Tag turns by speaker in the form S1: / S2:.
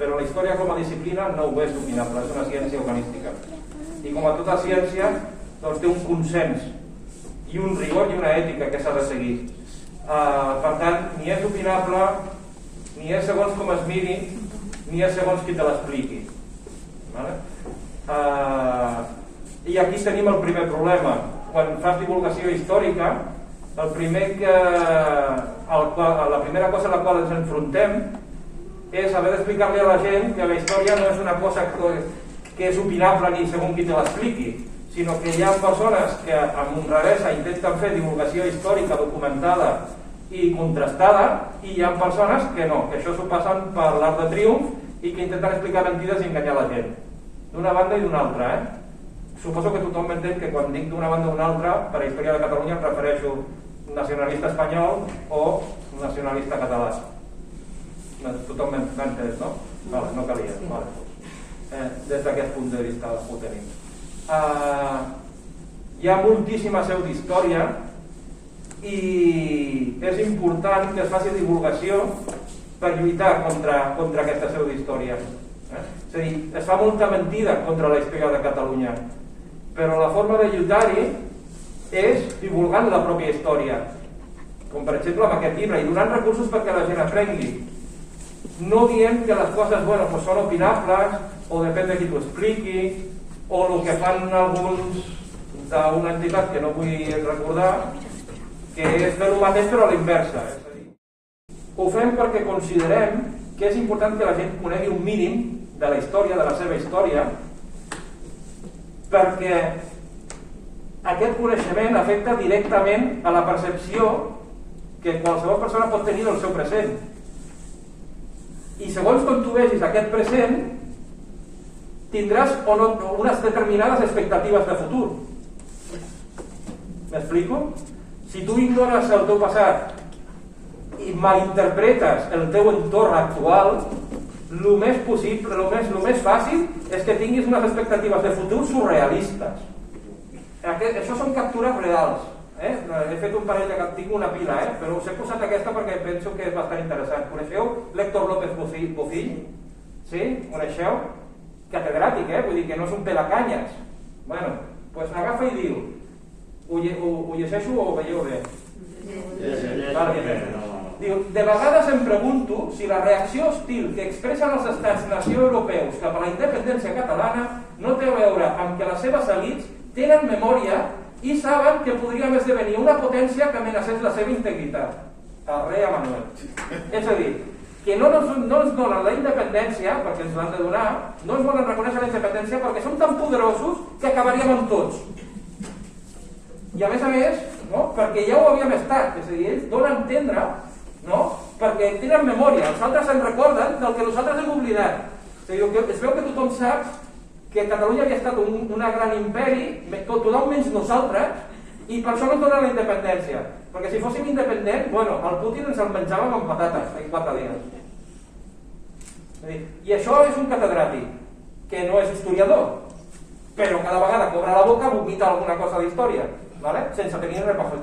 S1: però la història com a disciplina no ho és opinable, és una ciència organística. I com a tota ciència, doncs té un consens i un rigor i una ètica que s'ha de seguir. Per tant, ni és opinable, ni és segons com es miri, ni és segons qui te l'expliqui. Vale? I aquí tenim el primer problema. Quan fas divulgació històrica, la primera cosa a la qual ens enfrontem és haver d'explicar-li a la gent que la història no és una cosa que és opinable ni segons qui te l'expliqui, sinó que hi ha persones que amb honradesa intenten fer divulgació històrica documentada i contrastada, i hi ha persones que no, que això s'ho passen per l'art de triomf i que intenten explicar mentides i enganyar la gent, d'una banda i d'una altra. Suposo que tothom m'entén que quan dic d'una banda o d'una altra, per a història de Catalunya em refereixo nacionalista espanyol o nacionalista català. Tothom m'ha entès, no? Vale, no calia. Vale. Des d'aquest punt de vista ho tenim. Hi ha moltíssima seu d'història i és important que es faci divulgació per lluitar contra aquesta seu d'història. És a dir, es fa molta mentida contra la història de Catalunya, però la forma de lluitar-hi és divulgant la pròpia història, com per exemple amb aquest llibre, i donant recursos perquè la gent aprengui. No diem que les coses pues són opinables, o depèn de qui t'ho expliqui, o el que fan alguns d'una entitat que no vull recordar, que és fer el mateix però a l'inversa. Ho fem perquè considerem que és important que la gent conegui un mínim de la història, de la seva història, perquè aquest coneixement afecta directament a la percepció que qualsevol persona pot tenir del seu present. I segons com tu vegis aquest present, tindràs o no unes determinades expectatives de futur. M'explico? Si tu ignores el teu passat i malinterpretes el teu entorn actual, el més fàcil és que tinguis unes expectatives de futur surrealistes. Això són captures reals. He fet un parell de cap, tinc una pila, però us he posat aquesta perquè penso que és bastant interessant. Coneixeu l'Héctor López Bofill? Sí? Coneixeu? Catedràtic, vull dir que no és un pelacanyes. Bueno, doncs agafa i diu, ho llegeixo o ho veieu bé? Diu, de vegades em pregunto si la reacció hostil que expressen els estats-nació europeus cap a la independència catalana no té a veure amb que les seves elits tenen memòria i saben que podríem esdevenir una potència que amenacés la seva integritat. El rei Emanuel. És a dir, que no ens donen la independència, perquè ens l'han de donar, no ens volen reconèixer la independència perquè som tan poderosos que acabaríem amb tots. I a més, perquè ja ho havíem estat, és a dir, ells donen a entendre, perquè tenen memòria, els altres se'n recorden del que nosaltres hem oblidat. És a dir, es veu que tothom sap que Catalunya havia estat un gran imperi, tothom menys nosaltres, i per això no ens donen la independència. Perquè si fóssim independents, el Putin ens el menjàvem amb patates en 4 dies. I això és un catedràtic, que no és historiador, però cada vegada que obre la boca vomita alguna cosa d'història, sense tenir res per fer.